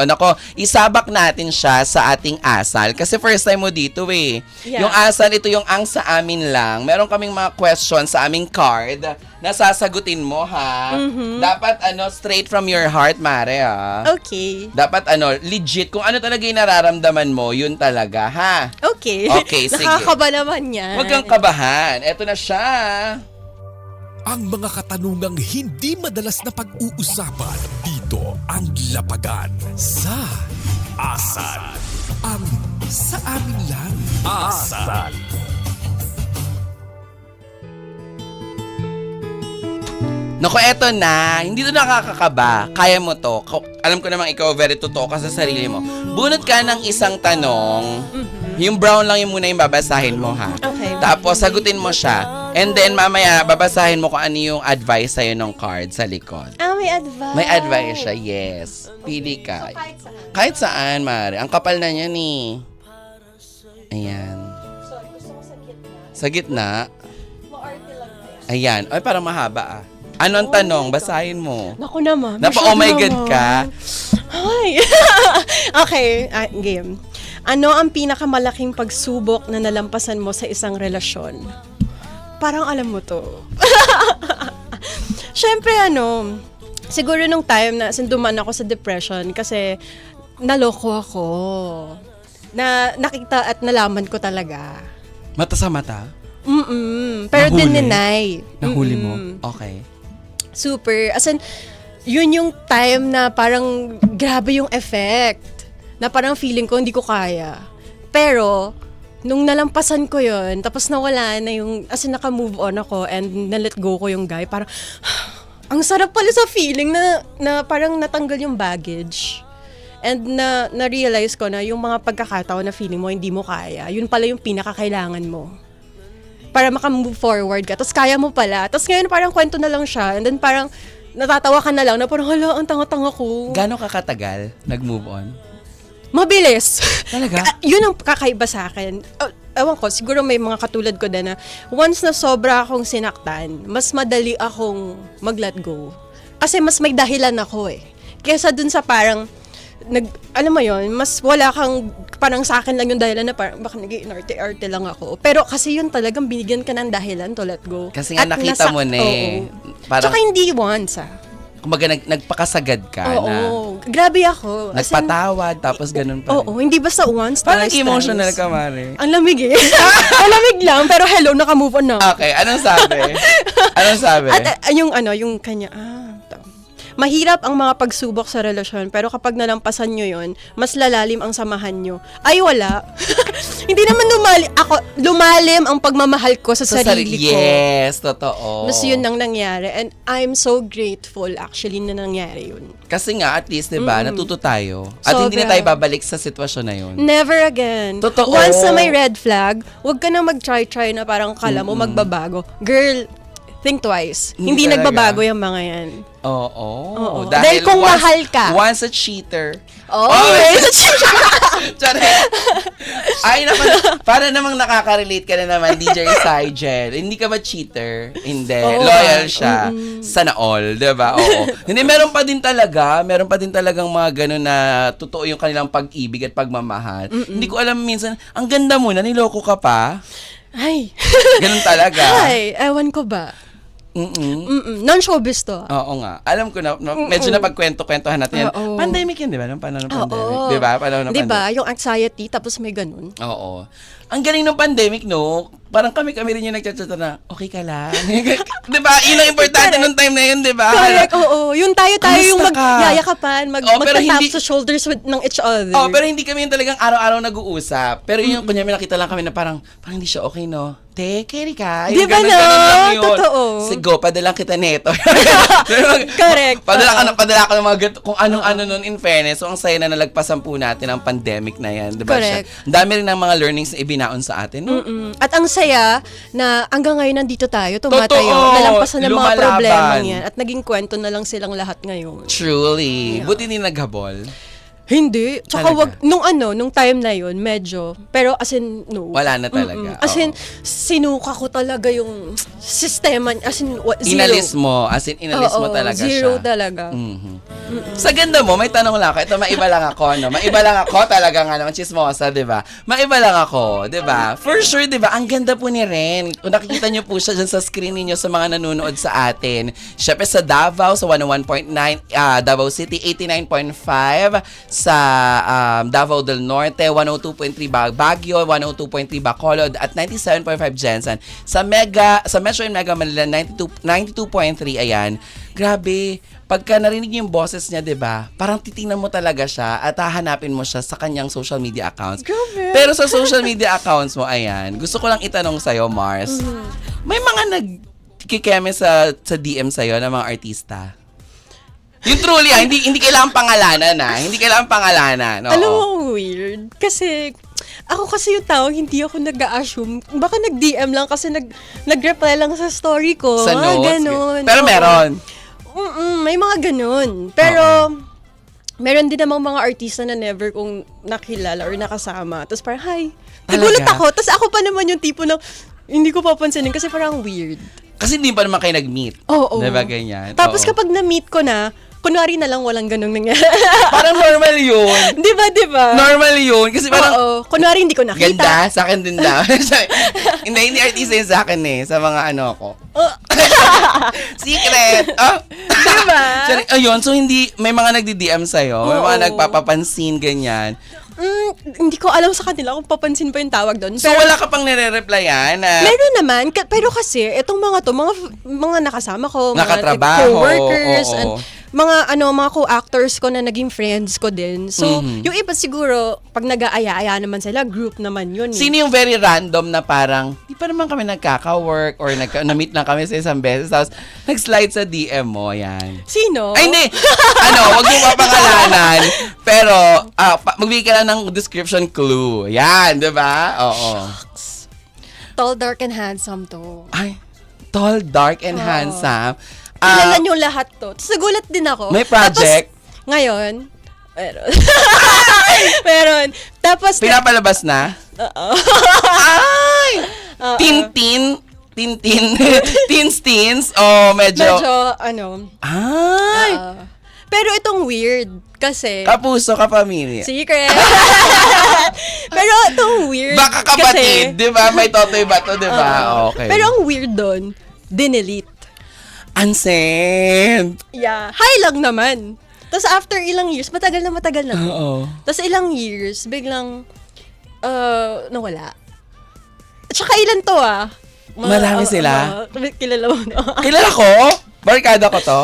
nako, isabak natin siya sa ating asal. Kasi first time mo dito eh. Yeah. Yung asal, ito yung ang sa amin lang. Meron kaming mga questions sa aming card na sasagutin mo, ha? Dapat, straight from your heart, Mare, ha? Okay. Dapat, legit. Kung ano talaga yung nararamdaman mo, yun talaga, ha? Okay. Okay, sige. Nakakaba naman yan. Huwag kang kabahan. Eto na siya. Ang mga katanungang hindi madalas na pag-uusapan dito ang lapagan sa Asal. Ang sa amin lang Asal. Naku, eto na. Hindi to nakakakaba. Kaya mo to. Alam ko namang ikaw very totoo ka sa sarili mo. Bunot ka ng isang tanong. Yung brown lang yung muna yung babasahin mo, ha? Okay. Tapos, sagutin mo siya. And then, mamaya, babasahin mo kung ano yung advice sa'yo ng card sa likod. May advice. May advice siya, yes. Pili ka. So, kahit saan. Kahit saan, Mare. Ang kapal na niya, ni. Ayan. Sorry, gusto ko sa gitna. Sa gitna. Ma-arte lang tayo. Ayan. Ay, parang mahaba, ah. Anong tanong? Basahin mo. Naku naman. Oh my God ka. Hi. Okay, game. Ano ang pinakamalaking pagsubok na nalampasan mo sa isang relasyon? Parang alam mo to. Siyempre siguro nung time na sinduman ako sa depression kasi naloko ako. Na nakita at nalaman ko talaga. Mata sa mata? Pero Nahuli? dinenay. Nahuli mo? Okay. Super. As in, yun yung time na parang grabe yung effect. Na parang feeling ko hindi ko kaya. Pero, nung nalampasan ko yun, tapos nawala na yung, as in naka-move on ako and na-let go ko yung guy, parang, ang sarap pala sa feeling na parang natanggal yung baggage. And na-realize ko na yung mga pagkakataon na feeling mo hindi mo kaya, yun pala yung pinakakailangan mo. Para maka-move forward ka. Tapos kaya mo pala. Tapos ngayon parang kwento na lang siya. And then parang natatawa ka na lang na parang hala, ang tanga-tanga ko. Gano'ng kakatagal nag-move on? Mabilis. Talaga? Yun ang kakaiba sa akin. Ewan ko, siguro may mga katulad ko din na once na sobra akong sinaktan, mas madali akong mag-let go. Kasi mas may dahilan ako eh. Kesa dun sa parang alam mo yon, mas wala kang, parang sa akin lang yung dahilan na parang baka nag-iinarte-arte lang ako. Pero kasi yun talagang binigyan ka ng dahilan to let go. Kasi nga At nakita mo na eh. Oo. Parang, Tsaka hindi once kumbaga nagpakasagad ka Oo. na. Grabe ako. As in, Nagpatawad, tapos ganun pa rin. Oo, hindi basta once, Parang twice, emotional twice. ka, Mare. Ang lamig eh. Ang lamig lang, pero hello, naka-move on na. Okay, anong sabi? Anong sabi? At yung kanya, mahirap ang mga pagsubok sa relasyon, pero kapag nalampasan nyo yun, mas lalalim ang samahan nyo. Ay, wala. Hindi naman lumalim ang pagmamahal ko sa sarili ko. Yes, totoo. Mas yun ang nangyari. And I'm so grateful actually na nangyari yun. Kasi nga, at least, diba, natuto tayo. At hindi na Sobra. tayo babalik sa sitwasyon na yun. Never again. Totoo. Once na may red flag, huwag ka na mag-try-try na parang kala mo magbabago. Girl, think twice. Hindi talaga. nagbabago yung mga yan. Oo. Oo. Dahil kung mahal ka. Once a cheater. Oh, Charet. Ay, naman, para namang nakaka-relate ka na naman, DJ Sigel. Hindi ka ba cheater? Hindi. Oo. Loyal siya. Sana all, diba? Oo. Hindi, meron pa din talagang mga ganun na totoo yung kanilang pag-ibig at pagmamahal. Hindi ko alam minsan, ang ganda mo na, niloko ka pa. Ay. Ganun talaga. Ay, ewan ko ba? Non-showbiz to. Oo nga. Alam ko na, medyo napagkwento-kwentuhan natin yan. Oo. Pandemic yun, di ba? Nung panahon ng pandemic. Oo. Di ba? Panahon ng Diba? pandemic. Yung anxiety, tapos may ganun. Oo. Ang galing ng pandemic, no? Parang kami rin yung nagchat-chat na, okay ka lang. Di ba? Yun ang importante nung time na yun, di ba? Correct, oo. Yung tayo yung Kamusta ka? magyayakapan, pero magtatap hindi- sa shoulders ng each other. Oh, pero hindi kami yung talagang araw-araw nag-uusap. Pero yung kunya may nakita lang kami na parang hindi siya okay, no? Te, carry ka. Di Yung ba, ganun lang yun. Totoo. Sige, padala kita neto. Correct. Padala ka ng mga kung anong-ano nun in fairness. So, ang saya na nalagpasan po natin ang pandemic na yan. Diba? Correct. Ang dami rin ng mga learnings na ibinaon sa atin, no? At ang saya na hanggang ngayon nandito tayo, tumatayo, Totoo. nalampasan ng mga Lumalaban. problemang yan. At naging kwento na lang silang lahat ngayon. Truly. Buti hindi naghabol. Hindi. Tsaka Talaga? nung time na yun, medyo. Pero as in, no. Wala na talaga. As in, Oo. sinuka ko talaga yung sistema. As in, zero. Inalis mo. As in, inalis mo Oo, talaga zero siya. talaga. Sa ganda mo, may tanong lang ako. Ito, maiba lang ako, no? Maiba lang ako talaga nga naman, chismosa, di ba? Maiba lang ako, di ba? For sure, di ba? Ang ganda po ni Ren. Kung nakikita niyo po siya dyan sa screen ninyo sa mga nanonood sa atin. Siyempre sa Davao, sa 101.9, Davao City, 89.5, sa Davao del Norte, 102.3 Baguio, 102.3 Bacolod, at 97.5 Jensen. Sa Metro and Mega Manila, 92.3, ayan. Grabe, pagka narinig niyo yung boses niya, 'di ba? Parang titingnan mo talaga siya at hahanapin mo siya sa kanyang social media accounts. Grabe. Pero sa social media accounts mo, ayan, gusto ko lang itanong sa'yo, Mars. May mga nagkikeme sa DM sa'yo ng mga artista? Yung truly, hindi kailangan pangalanan, Hindi kailangan pangalanan. Oo. Alam mo, weird. Kasi, ako kasi yung tao, hindi ako nag-a-assume. Baka nag-DM lang kasi nag-reply lang sa story ko. Sa Mga notes. ganun. Pero Oo. meron. May mga ganun. Pero, meron din namang mga artista na never kong nakilala or nakasama. Tapos parang, hi. Nagulat Talaga? ako. Tapos ako pa naman yung tipo na hindi ko papansinin kasi parang weird. Kasi hindi pa naman kayo nag-meet. Oo. Diba ganyan? Tapos Oo. kapag na-meet ko na, kunwari na lang walang ganung nangyari. Parang normal yun. Di ba? Normal yun. Kasi parang, Oo. Kunwari hindi ko nakita. ganda, sa akin din daw. hindi artista yun sa akin sa mga ano ko. Oh. Secret! Oh. Diba? Sorry, ayun, so hindi, may mga nagdi-DM sa'yo, may mga Oo. nagpapapansin, ganyan. Hindi ko alam sa kanila kung papansin pa yung tawag doon. So wala ka pang nire-replyan na Meron naman, pero kasi itong mga to, mga nakasama ko, mga Nakatrabaho, co-workers, oo. and mga co-actors ko na naging friends ko din. So, yung iba siguro, pag nag-aaya-aya naman sila, group naman yun. sino yung very random na parang, di pa naman kami nagkaka-work or na-meet lang kami sa isang beses, tapos nag-slide sa DM mo, yan. Sino? Ay, hindi. Wag mo papangalanan. Pero, magbigay ka lang ng description clue. Yan, di ba? Oo. Tall, dark, and handsome to. Ay, tall, dark, and handsome. Kilala niyo lahat to. Tapos nagulat din ako. May project? Tapos, ngayon, meron. Meron. Tapos, Pinapalabas na? Ay! Tintin? Teens? Oh, medyo... Ay! pero itong weird. Kasi, Kapuso, kapamilya. secret. Pero itong weird. Baka kapatid, di ba? May totoy ba to, di ba? Okay. Pero ang weird doon, dinelete. Unsend. Yeah. Hi lang naman. Tapos after ilang years, matagal na. Oo. Tapos ilang years, biglang, nawala. At saka ilan to Marami sila? Kilala mo na. Kilala ko? Barkada ko to?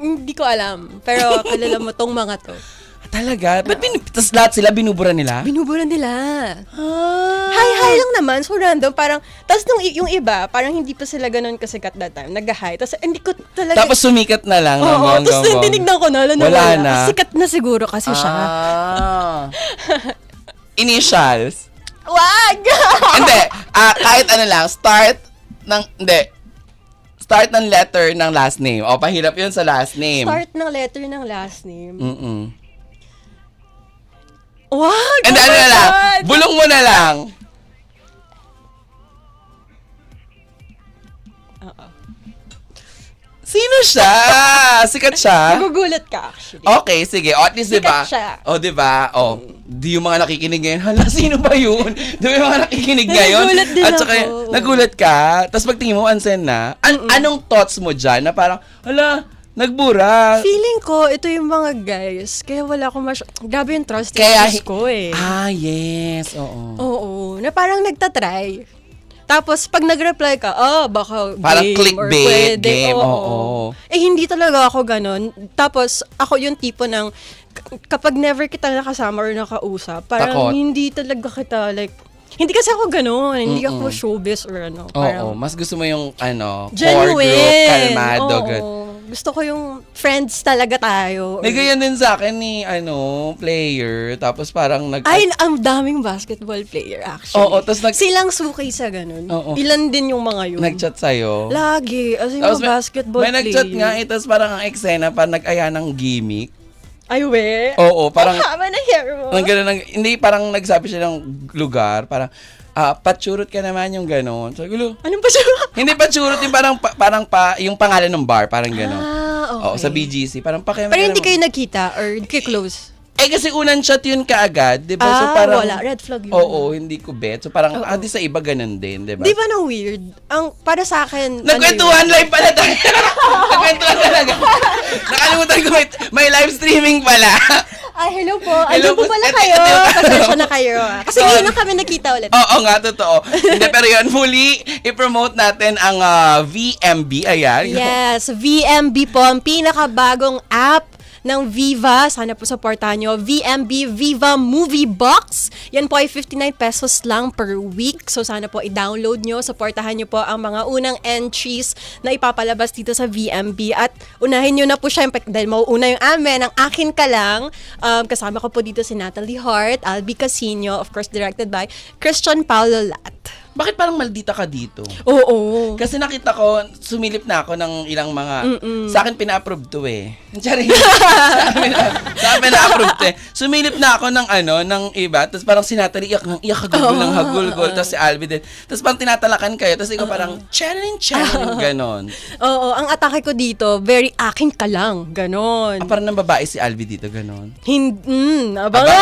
Hindi ko alam. Pero kilala mo tong mga to. Talaga? Ba't tas lahat sila binubura nila? Binubura nila. Ah. Hi lang naman. So random. Parang, tapos yung iba, parang hindi pa sila ganun kasikat that time. Nag-hi. Tapos hindi ko talaga. Tapos sumikat na lang. Oo. Tapos tinignan ko na. Wala na. Sikat na siguro kasi siya. Initials? Wag! Hindi. Kahit ano lang. Start ng letter ng last name. O, pahirap yun sa last name. Start ng letter ng last name. Mm-mm. Wag! And ano na lang, bulong mo na lang. Sino siya? Sikat siya? Nagugulat ka actually. Okay, sige. O, at least, Sikat diba? siya. O, diba? O, di yung mga nakikinig ngayon, hala, sino ba yun? Di ba yung mga nakikinig ngayon? Nagulat din At saka, ako. nagulat ka. Tapos pagtingin mo, unsend na. Anong thoughts mo dyan na parang, hala, nagbura. Feeling ko, ito yung mga guys. Kaya wala akong grabe yung trust issues ko eh. Yes. Oo. Oo. Na parang nagtatry. Tapos, pag nag-reply ka, baka Parang game clickbait, or pwede. game, oo. Eh, hindi talaga ako ganun. Tapos, ako yung tipo ng, kapag never kita nakasama or nakausap, parang Takot. hindi talaga kita, like, hindi kasi ako ganun. Hindi ako showbiz or ano. Oo, Parang, mas gusto mo yung core genuine. group, kalmado. Oo. Gusto ko yung friends talaga tayo. May ganyan din sa akin ni, player. Tapos parang Ay, ang daming basketball player actually. Oo, tapos Silang suki sa ganun. Oo. Ilan din yung mga yun. nag-chat sa'yo. Lagi. As in, Tapos mga basketball may player. nag-chat nga, tapos parang ang eksena, parang nag-aya ng gimmick. Ay, we. Oo, parang, Ang haba ng hair mo. hindi, parang nagsabi siya ng lugar, parang, patsurot ka naman yung gano'n. So, gulo, Anong pa siya? hindi patsurot, yung yung pangalan ng bar, parang gano'n. Okay. Oo, sa BGC, parang pakialam Pero ka hindi naman. kayo nagkita or hindi kayo close? Kasi unang shot yun kaagad, di ba? So parang, wala. Red flag yun. Oo, hindi ko bet. So parang, Oo. di sa iba ganun din, di ba? Di ba nang weird? Para sa akin, Nagkwentuhan live pala tayo. Nagkwentuhan talaga. Nakalimutan ko, may live streaming pala. Ay, hello po. Hello Hello po po. pala Ito, kayo. ito. Pasensya na kayo. Kasi ngayon lang kami nakita ulit. Oo nga, totoo. Hindi, pero yun, muli, i-promote natin ang VMB. Ayan. Yes, VMB po, ang pinakabagong app ng Viva. Sana po supportahan nyo. VMB Viva Movie Box. Yan po ay 59 pesos lang per week. So sana po i-download nyo. Supportahan nyo po ang mga unang entries na ipapalabas dito sa VMB. At unahin nyo na po siya dahil mauuna yung amin. Ang akin ka lang. Kasama ko po dito si Natalie Hart, Albi Casino, of course directed by Christian Paulo Lat. Bakit parang maldita ka dito? Oo. Kasi nakita ko, sumilip na ako ng ilang mga, sa akin pina-approve to eh. Sorry. sa akin pina-approve to eh. Sumilip na ako ng iba, tapos parang sinatali, iyak hagul ng hagul-gul, tapos si Albi din. Tapos parang tinatalakan kayo, tapos ikaw parang, channeling, ganon. Oo, ang atake ko dito, very akin ka lang. Ganon. Parang ng babae si Albi dito, ganon. Abangan!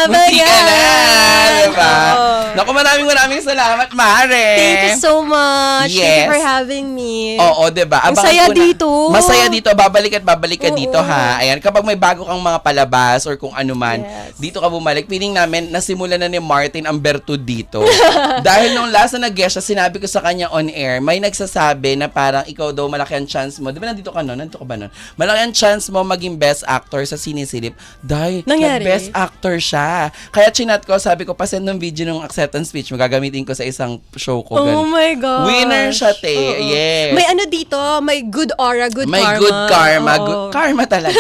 Munti ka na, diba? Oo. Naku, maraming salamat, Mare. Thank you so much. Thank you Yes. for having me. Oo, diba? Ang Abangan saya ko na. dito. Masaya dito. Babalik ka Oo. dito, ha? Ayan, kapag may bago kang mga palabas or kung ano man, Yes. dito ka bumalik. Feeling namin, nasimulan na ni Martin ang bertud dito. Dahil nung last na nag-guest siya, sinabi ko sa kanya on air, may nagsasabi na parang ikaw daw malaki ang chance mo. Di ba nandito ka nun? Nandito ka ba nun? Malaki ang chance mo maging best actor sa sinisilip. Dahil Nangyari? best actor siya. Kaya chinat ko, sabi ko, pasend ng video ng acceptance speech mo, gagamitin ko sa isang show ko. Oh Ganun. my gosh. Winner siya, te. Oo. Yes. May ano dito, may good aura, good May karma. good karma. Oo. Good karma talaga.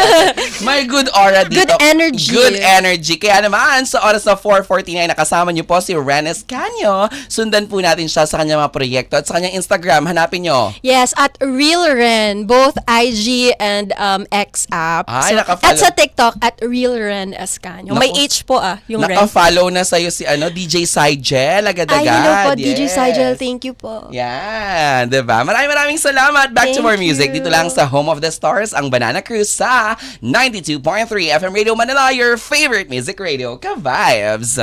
May good aura dito. Good energy. Good energy. Kaya naman, sa oras na 4:49, nakasama niyo po si Ren Escanio. Sundan po natin siya sa kanyang mga proyekto at sa kanyang Instagram. Hanapin niyo. Yes, at Real Ren, both IG and X app. Ay, nakafollow. At sa TikTok, at Real Ren Escanio. May Naku. H po yung Ren. Naka-follow na sa'yo si DJ Sigel. Agad-agad. Ay, hello po, DJ Yes. Sigel. Thank you po. Yan, diba? Maraming salamat. Back to Thank more music. you. Dito lang sa Home of the Stars, ang Banana Cruise sa 92.3 FM Radio Manila, your favorite music radio. Ka-vibes!